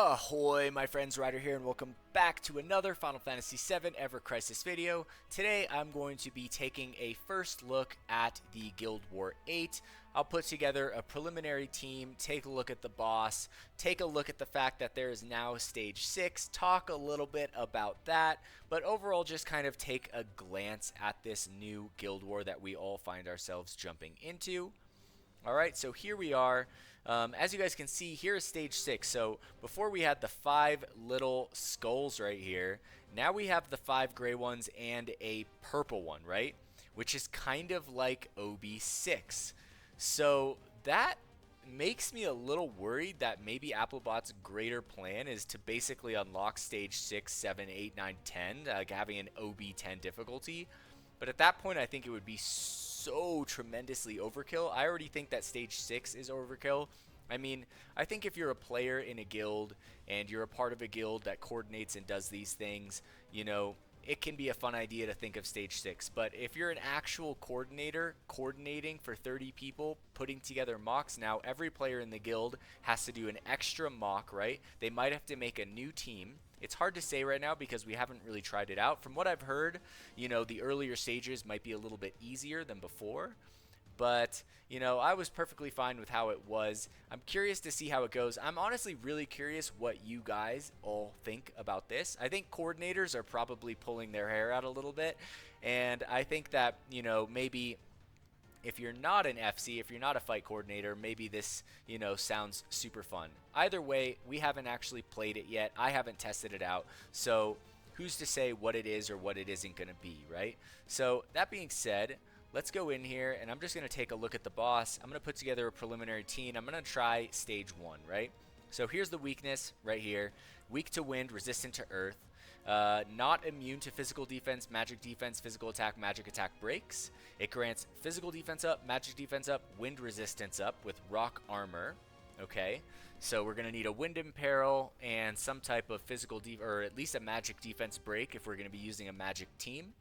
Ahoy, my friends, Ryder here, and welcome back to another Final Fantasy VII Ever Crisis video. Today, I'm going to be taking a first look at the Guild War 8. I'll put together a preliminary team, take a look at the boss, take a look at the fact that there is now Stage 6, talk a little bit about that, but overall just kind of take a glance at this new Guild War that we all find ourselves jumping into. Alright, so here we are. As you guys can see, here is Stage 6. So before we had the 5 little skulls right here, now we have the 5 gray ones and a purple one, right? Which is kind of like OB6. So that makes me a little worried that maybe Applebot's greater plan is to basically unlock Stage 6, 7, 8, 9, 10, like having an OB10 difficulty. But at that point, I think it would be so tremendously overkill. I already think that Stage 6 is overkill. I mean, I think if you're a player in a guild and you're a part of a guild that coordinates and does these things, you know, it can be a fun idea to think of Stage 6. But if you're an actual coordinator, coordinating for 30 people, putting together mocks, now every player in the guild has to do an extra mock, right? They might have to make a new team. It's hard to say right now because we haven't really tried it out. From what I've heard, you know, the earlier stages might be a little bit easier than before. But, you know, I was perfectly fine with how it was. I'm curious to see how it goes. I'm honestly really curious what you guys all think about this. I think coordinators are probably pulling their hair out a little bit. And I think that, you know, maybe if you're not an FC, if you're not a fight coordinator, maybe this, you know, sounds super fun. Either way, we haven't actually played it yet. I haven't tested it out. So who's to say what it is or what it isn't going to be, right? So that being said, let's go in here and I'm just going to take a look at the boss. I'm going to put together a preliminary team. I'm going to try Stage 1, right? So here's the weakness right here. Weak to wind, resistant to earth. Not immune to physical defense, magic defense, physical attack, magic attack breaks. It grants physical defense up, magic defense up, wind resistance up with rock armor. Okay, so we're going to need a wind imperil and some type of physical or at least a magic defense break if we're going to be using a magic team.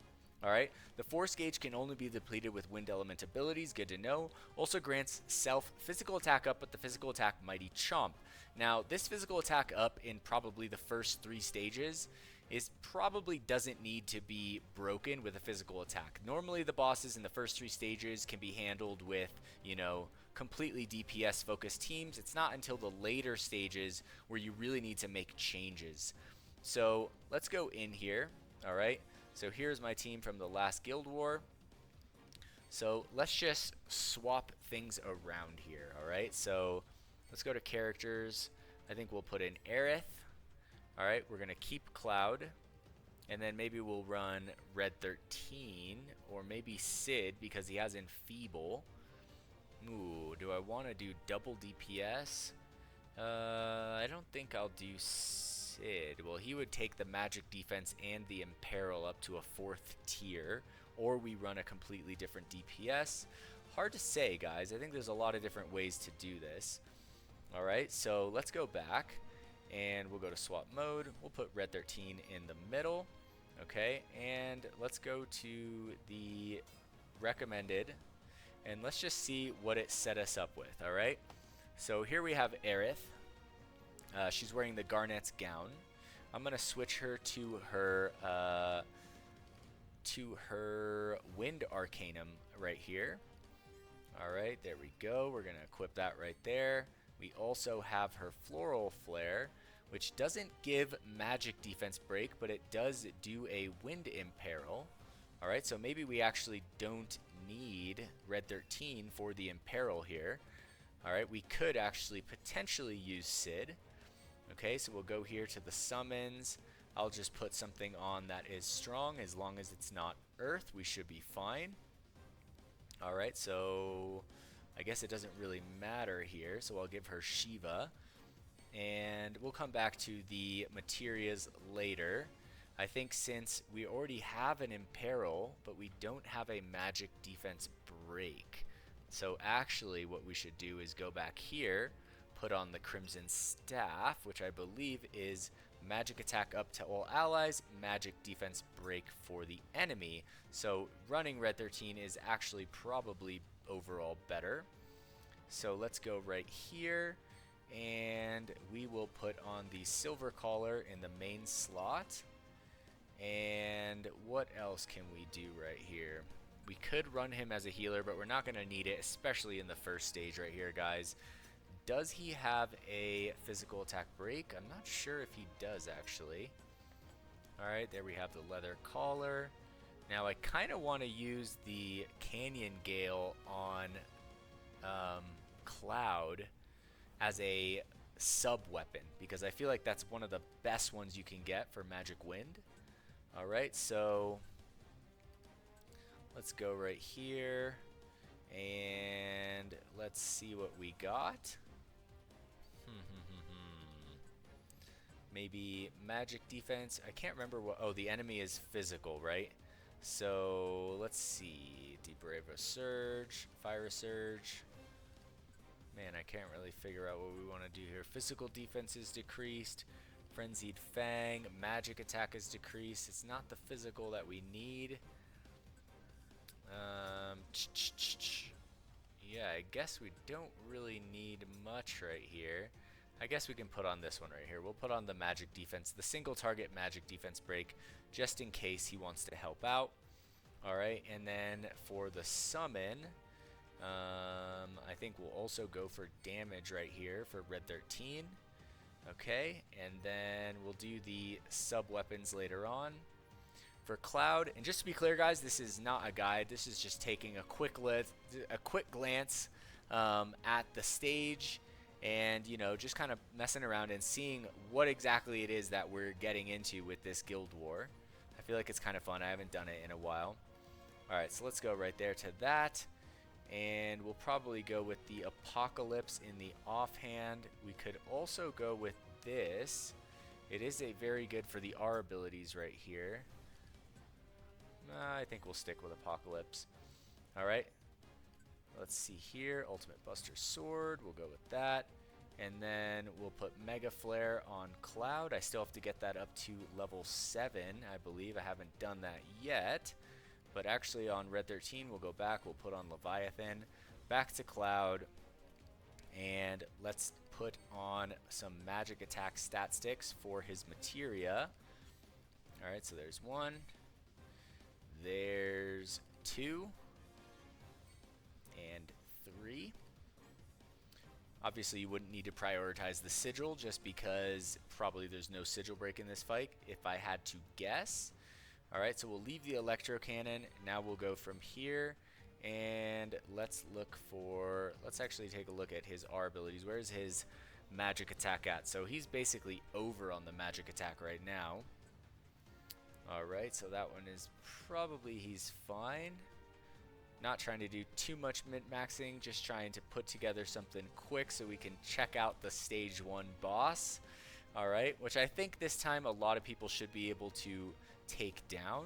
Alright, the force gauge can only be depleted with wind element abilities, good to know. Also grants self physical attack up with the physical attack Mighty Chomp. Now, this physical attack up in probably the first 3 stages is probably doesn't need to be broken with a physical attack. Normally the bosses in the first 3 stages can be handled with, you know, completely DPS focused teams. It's not until the later stages where you really need to make changes. So let's go in here, alright? So here's my team from the last Guild War. So let's just swap things around here, alright? So let's go to characters. I think we'll put in Aerith. Alright, we're going to keep Cloud. And then maybe we'll run Red 13 or maybe Sid because he has Enfeeble. Ooh, do I want to do double DPS? I don't think I'll do Sid. Well, he would take the magic defense and the imperil up to a 4th tier, or we run a completely different DPS. Hard to say, guys. I think there's a lot of different ways to do this. Alright, so let's go back, and we'll go to swap mode. We'll put Red 13 in the middle. Okay, and let's go to the recommended, and let's just see what it set us up with, alright? So here we have Aerith. She's wearing the Garnet's gown. I'm gonna switch her to her Wind Arcanum right here. Alright, there we go. We're gonna equip that right there. We also have her Floral Flare, which doesn't give magic defense break, but it does do a Wind Imperil. Alright, so maybe we actually don't need Red 13 for the Imperil here. Alright, we could actually potentially use Sid. Okay, so we'll go here to the summons. I'll just put something on that is strong. As long as it's not earth, we should be fine. Alright, so I guess it doesn't really matter here. So I'll give her Shiva. And we'll come back to the materias later. I think since we already have an Imperil, but we don't have a magic defense break. So actually what we should do is go back here, put on the Crimson Staff, which I believe is magic attack up to all allies, magic defense break for the enemy. So running Red 13 is actually probably overall better. So let's go right here, And we will put on the silver collar in the main slot. And what else can we do right here? We could run him as a healer, but we're not going to need it, especially in the first stage right here, guys. Does he have a physical attack break? I'm not sure if he does, actually. Alright, there we have the leather collar. Now, I kind of want to use the Canyon Gale on Cloud as a sub-weapon, because I feel like that's one of the best ones you can get for Magic Wind. Alright, so let's go right here, and let's see what we got. Maybe magic defense. I can't remember what. Oh, the enemy is physical, right? So let's see. Deep Bravo Surge, Fire Surge. Man, I can't really figure out what we want to do here. Physical defense is decreased. Frenzied Fang. Magic attack is decreased. It's not the physical that we need. Yeah, I guess we don't really need much right here. I guess we can put on this one right here. We'll put on the magic defense, the single target magic defense break, just in case he wants to help out. Alright, and then for the summon, I think we'll also go for damage right here for Red 13. Okay, and then we'll do the sub-weapons later on. For Cloud, and just to be clear, guys, this is not a guide. This is just taking a quick glance at the stage, and, you know, just kind of messing around and seeing what exactly it is that we're getting into with this Guild War. I feel like it's kind of fun. I haven't done it in a while. Alright, so let's go right there to that. And we'll probably go with the Apocalypse in the offhand. We could also go with this. It is a very good for the R abilities right here. I think we'll stick with Apocalypse. Alright. Let's see here. Ultimate Buster Sword. We'll go with that. And then we'll put Mega Flare on Cloud. I still have to get that up to level 7, I believe. I haven't done that yet. But actually on Red 13, we'll go back. We'll put on Leviathan. Back to Cloud. And let's put on some magic attack stat sticks for his materia. Alright, so there's 1. There's 2. And 3. Obviously, you wouldn't need to prioritize the sigil just because probably there's no sigil break in this fight, if I had to guess. Alright, so we'll leave the Electro Cannon. Now we'll go from here, and let's actually take a look at his R abilities. Where's his magic attack at? So he's basically over on the magic attack right now. Alright, so that one is probably, he's fine. Not trying to do too much min-maxing, just trying to put together something quick so we can check out the stage 1 boss. Alright, which I think this time a lot of people should be able to take down.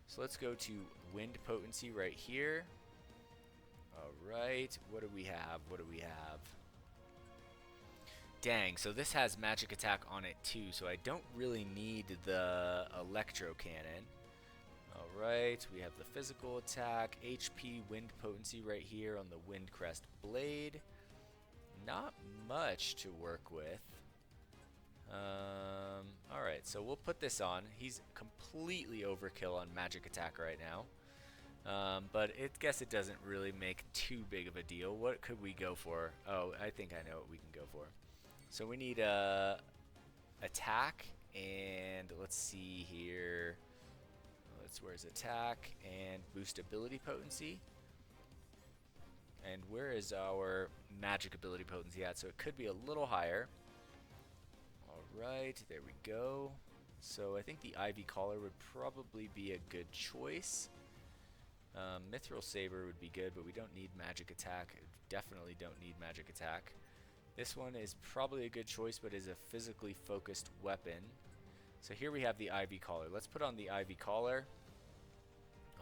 So let's go to Wind Potency right here. Alright, what do we have? What do we have? Dang, so this has magic attack on it too, so I don't really need the Electro Cannon. Alright, we have the physical attack, HP, Wind Potency right here on the Windcrest Blade. Not much to work with. Alright, so we'll put this on. He's completely overkill on magic attack right now. But I guess it doesn't really make too big of a deal. What could we go for? Oh, I think I know what we can go for. So we need attack, and let's see here. Where's attack and boost ability potency? And where is our magic ability potency at? So it could be a little higher. Alright, there we go. So I think the Ivy Collar would probably be a good choice. Mithril Saber would be good, but we don't need magic attack. Definitely don't need magic attack. This one is probably a good choice, but is a physically focused weapon. So here we have the Ivy Collar. Let's put on the Ivy Collar.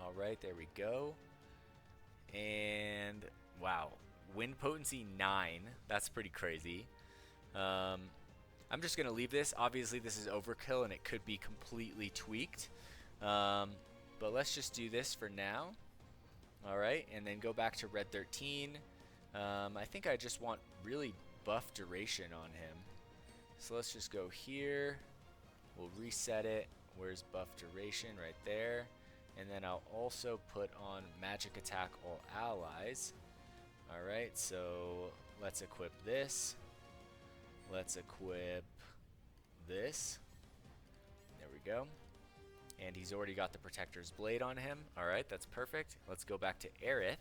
Alright, there we go. And wow, Wind Potency 9. That's pretty crazy. I'm just going to leave this. Obviously, this is overkill and it could be completely tweaked. But let's just do this for now. Alright, and then go back to Red 13. I think I just want really buff duration on him. So let's just go here. We'll reset it. Where's buff duration? Right there. And then I'll also put on magic attack all allies. Alright, so let's equip this. Let's equip this. There we go. And he's already got the Protector's Blade on him. Alright, that's perfect. Let's go back to Aerith.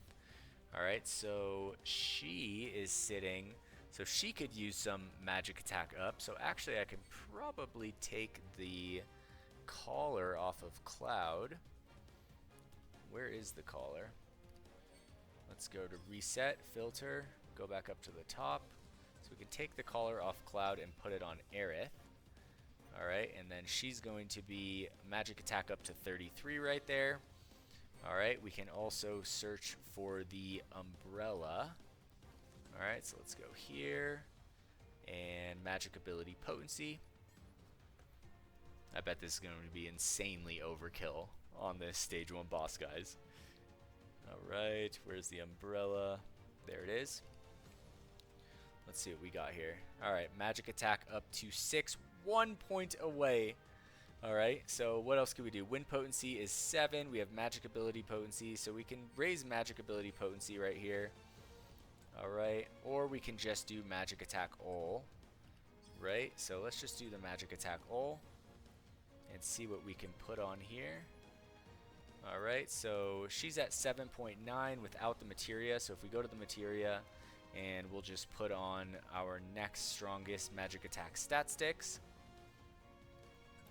Alright, so she is sitting, so she could use some magic attack up. So actually I can probably take the collar off of Cloud. Where is the collar? Let's go to reset, filter, go back up to the top. So we can take the collar off Cloud and put it on Aerith. Alright, and then she's going to be magic attack up to 33 right there. Alright, we can also search for the umbrella. Alright, so let's go here. And magic ability potency. I bet this is going to be insanely overkill on this stage 1 boss, guys. Alright, where's the umbrella? There it is. Let's see what we got here. Alright, magic attack up to 6, 1 point away. Alright, so what else can we do? Wind potency is 7. We have magic ability potency, so we can raise magic ability potency right here. Alright, or we can just do magic attack all. Right, so let's just do the magic attack all and see what we can put on here. Alright, so she's at 7.9 without the materia, so if we go to the materia and we'll just put on our next strongest magic attack stat sticks.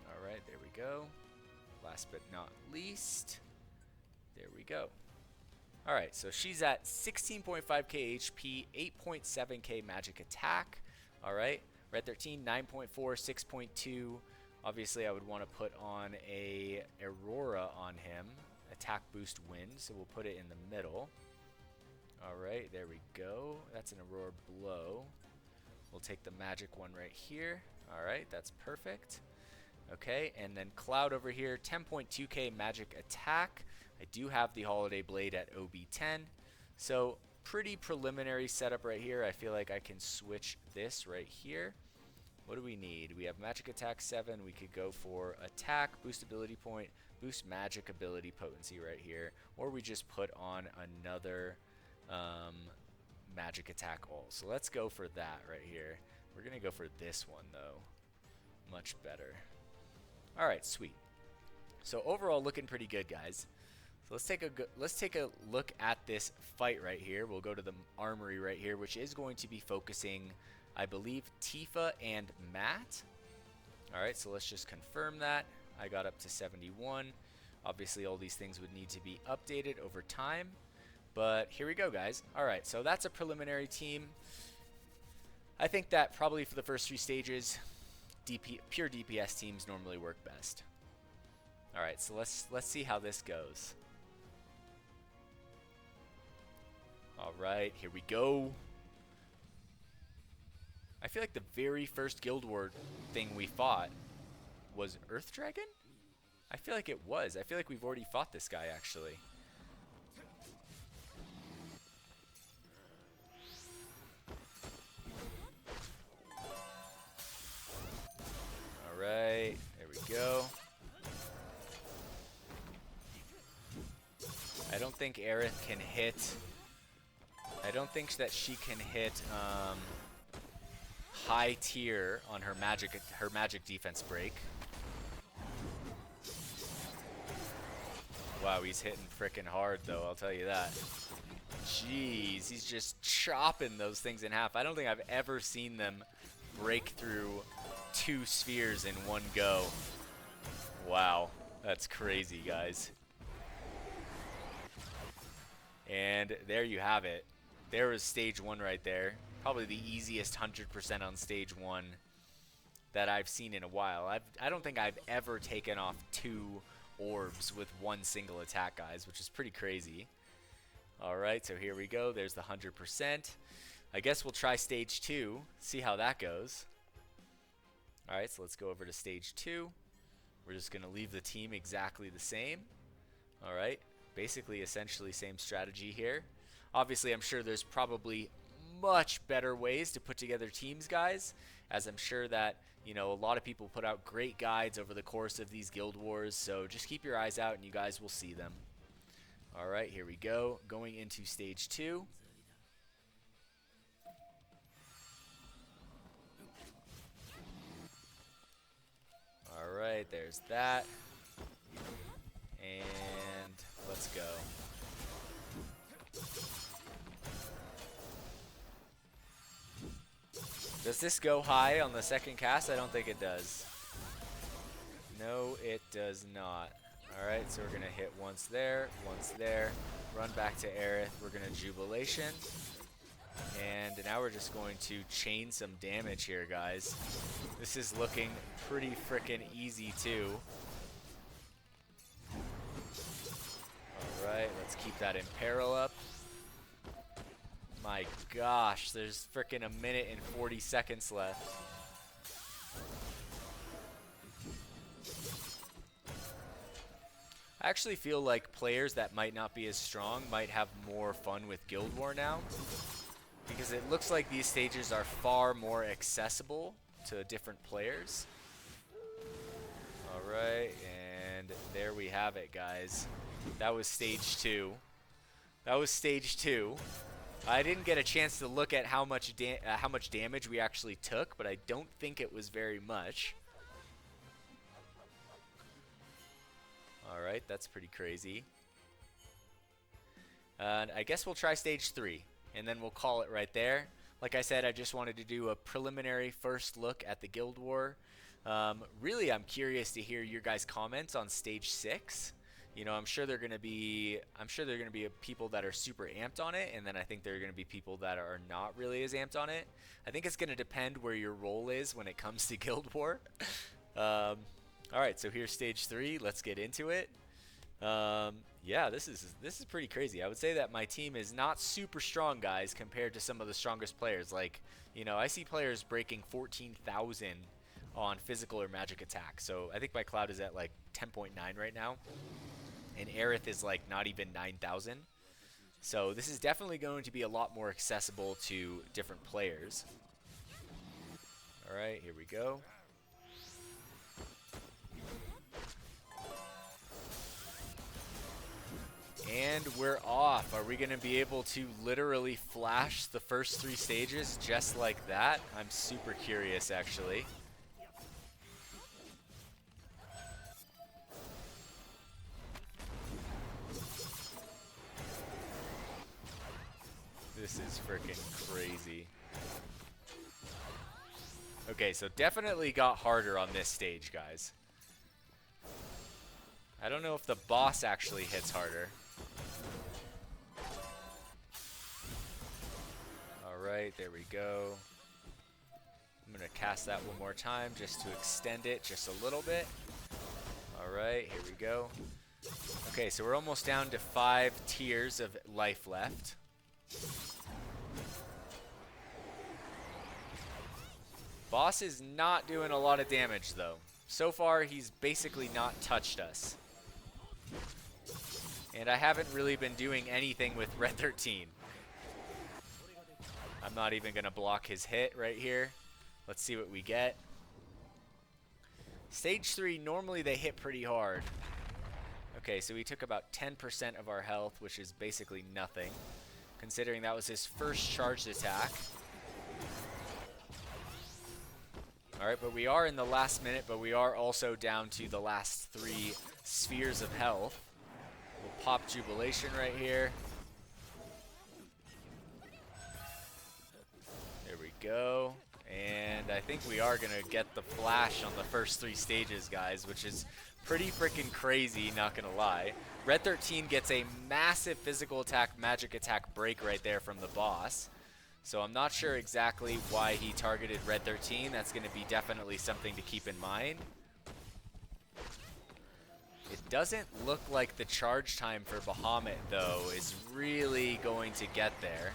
Alright, there we go. Last but not least, there we go. Alright, so she's at 16.5k HP, 8.7k magic attack. Alright, Red 13, 9.4, 6.2. Obviously, I would want to put on a Aurora on him. Attack boost wind, so we'll put it in the middle. Alright, there we go. That's an Aurora blow. We'll take the magic one right here. Alright, that's perfect. Okay, and then Cloud over here, 10.2k magic attack. I do have the Holiday Blade at OB10. So, pretty preliminary setup right here. I feel like I can switch this right here. What do we need? We have magic attack 7. We could go for attack, boost ability point, boost magic ability potency right here. Or we just put on another magic attack all. So let's go for that right here. We're going to go for this one though. Much better. Alright, sweet. So overall looking pretty good, guys. So let's take a look at this fight right here. We'll go to the armory right here, which is going to be focusing, I believe, Tifa and Matt. Alright, so let's just confirm that. I got up to 71. Obviously, all these things would need to be updated over time. But here we go, guys. Alright, so that's a preliminary team. I think that probably for the first 3 stages, pure DPS teams normally work best. Alright, so let's see how this goes. Alright, here we go. I feel like the very first Guild War thing we fought was Earth Dragon? I feel like it was. I feel like we've already fought this guy, actually. Alright, there we go. I don't think Aerith can hit. I don't think that she can hit high tier on her magic defense break. Wow, he's hitting frickin' hard though, I'll tell you that. Jeez, he's just chopping those things in half. I don't think I've ever seen them break through 2 spheres in one go. Wow, that's crazy, guys. And there you have it. There was stage 1 right there. Probably the easiest 100% on stage 1 that I've seen in a while. I don't think I've ever taken off 2 orbs with 1 single attack, guys, which is pretty crazy. Alright, so here we go. There's the 100%. I guess we'll try stage 2, see how that goes. Alright, so let's go over to stage 2. We're just going to leave the team exactly the same. Alright, basically essentially same strategy here. Obviously, I'm sure there's probably much better ways to put together teams, guys, as I'm sure that, you know, a lot of people put out great guides over the course of these Guild Wars, so just keep your eyes out and you guys will see them. Alright, here we go. Going into stage 2. Alright, there's that. And let's go. Does this go high on the second cast? I don't think it does. No, it does not. Alright, so we're going to hit once there, run back to Aerith, we're going to Jubilation. And now we're just going to chain some damage here, guys. This is looking pretty frickin' easy, too. Alright, let's keep that Imperil up. My gosh, there's frickin' a minute and 40 seconds left. I actually feel like players that might not be as strong might have more fun with Guild War now, because it looks like these stages are far more accessible to different players. Alright, and there we have it, guys. That was stage 2. That was stage 2. I didn't get a chance to look at how much damage we actually took, but I don't think it was very much. Alright, that's pretty crazy. And I guess we'll try stage 3, and then we'll call it right there. Like I said, I just wanted to do a preliminary first look at the Guild War. Really, I'm curious to hear your guys' comments on stage 6. You know, I'm sure there are going to be people that are super amped on it, and then I think there are going to be people that are not really as amped on it. I think it's going to depend where your role is when it comes to Guild War. All right, so here's stage 3. Let's get into it. Yeah, this is pretty crazy. I would say that my team is not super strong, guys, compared to some of the strongest players. Like, you know, I see players breaking 14,000 on physical or magic attack. So I think my Cloud is at like 10.9 right now. And Aerith is like not even 9,000. So this is definitely going to be a lot more accessible to different players. Alright, here we go. And we're off. Are we going to be able to literally flash the first 3 stages just like that? I'm super curious, actually. This is freaking crazy. Okay, so definitely got harder on this stage, guys. I don't know if the boss actually hits harder. Alright, there we go. I'm going to cast that one more time just to extend it just a little bit. Alright, here we go. Okay, so we're almost down to 5 tiers of life left. Boss is not doing a lot of damage, though. So far, he's basically not touched us. And I haven't really been doing anything with Red 13. I'm not even going to block his hit right here. Let's see what we get. Stage 3, normally they hit pretty hard. Okay, so he took about 10% of our health, which is basically nothing, considering that was his first charged attack. Alright, but we are in the last minute, but we are also down to the last 3 spheres of health. We'll pop Jubilation right here. There we go. And I think we are going to get the flash on the first 3 stages, guys, which is pretty freaking crazy, not going to lie. Red 13 gets a massive physical attack, magic attack break right there from the boss. So I'm not sure exactly why he targeted Red 13. That's going to be definitely something to keep in mind. It doesn't look like the charge time for Bahamut, though, is really going to get there.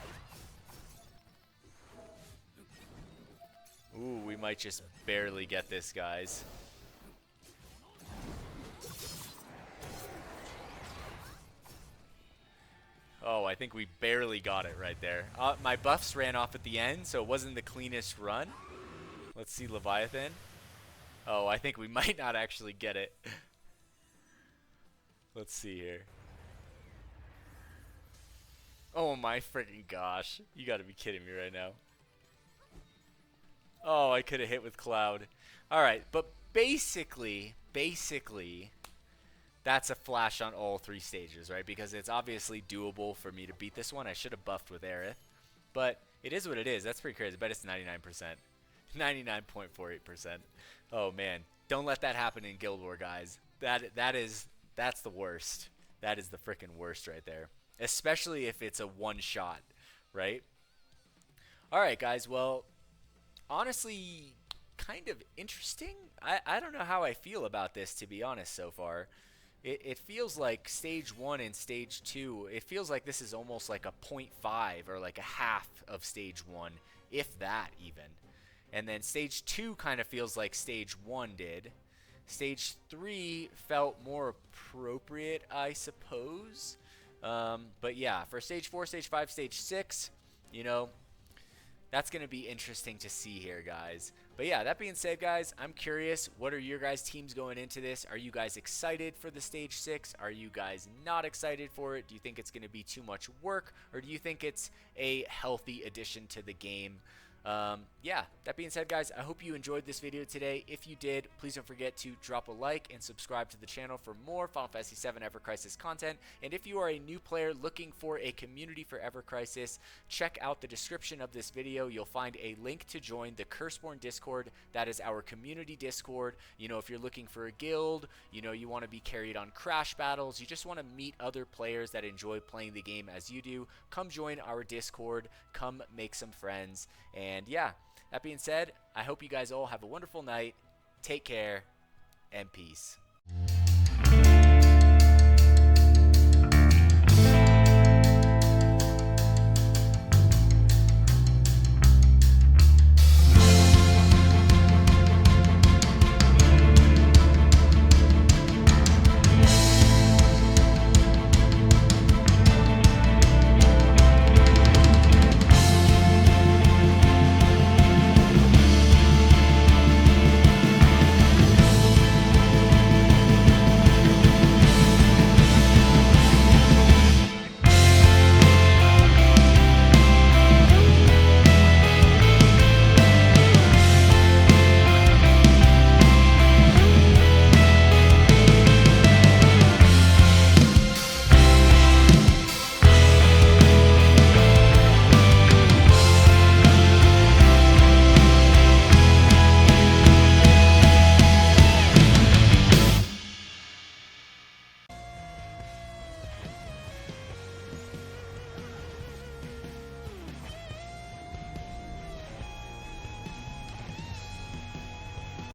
Ooh, we might just barely get this, guys. Oh, I think we barely got it right there. My buffs ran off at the end, so it wasn't the cleanest run. Let's see Leviathan. Oh, I think we might not actually get it. Let's see here. Oh my freaking gosh. You gotta be kidding me right now. Oh, I could have hit with Cloud. Alright, but basically, that's a flash on all 3 stages, right? Because it's obviously doable for me to beat this one. I should have buffed with Aerith. But it is what it is. That's pretty crazy. I bet it's 99%. 99.48%. Oh, man. Don't let that happen in Guild War, guys. That's the worst. That is the freaking worst right there. Especially if it's a one-shot, right? Alright, guys. Well, honestly, kind of interesting. I don't know how I feel about this, to be honest, so far. It feels like stage 1 and stage 2, it feels like this is almost like a 0.5 or like a half of stage 1, if that even. And then stage 2 kind of feels like stage 1 did. Stage 3 felt more appropriate, I suppose. But yeah, for stage 4, stage 5, stage 6, you know, that's going to be interesting to see here, guys. But yeah, that being said, guys, I'm curious, what are your guys' teams going into this? Are you guys excited for the Stage 6? Are you guys not excited for it? Do you think it's going to be too much work? Or do you think it's a healthy addition to the game? Yeah, that being said, guys, I hope you enjoyed this video today. If you did, please don't forget to drop a like and subscribe to the channel for more Final Fantasy VII Ever Crisis content. And if you are a new player looking for a community for Ever Crisis, check out the description of this video. You'll find a link to join the Curseborn Discord. That is our community Discord. You know, if you're looking for a guild, you know, you want to be carried on crash battles, you just want to meet other players that enjoy playing the game as you do, come join our Discord, come make some friends. And yeah, that being said, I hope you guys all have a wonderful night. Take care and peace.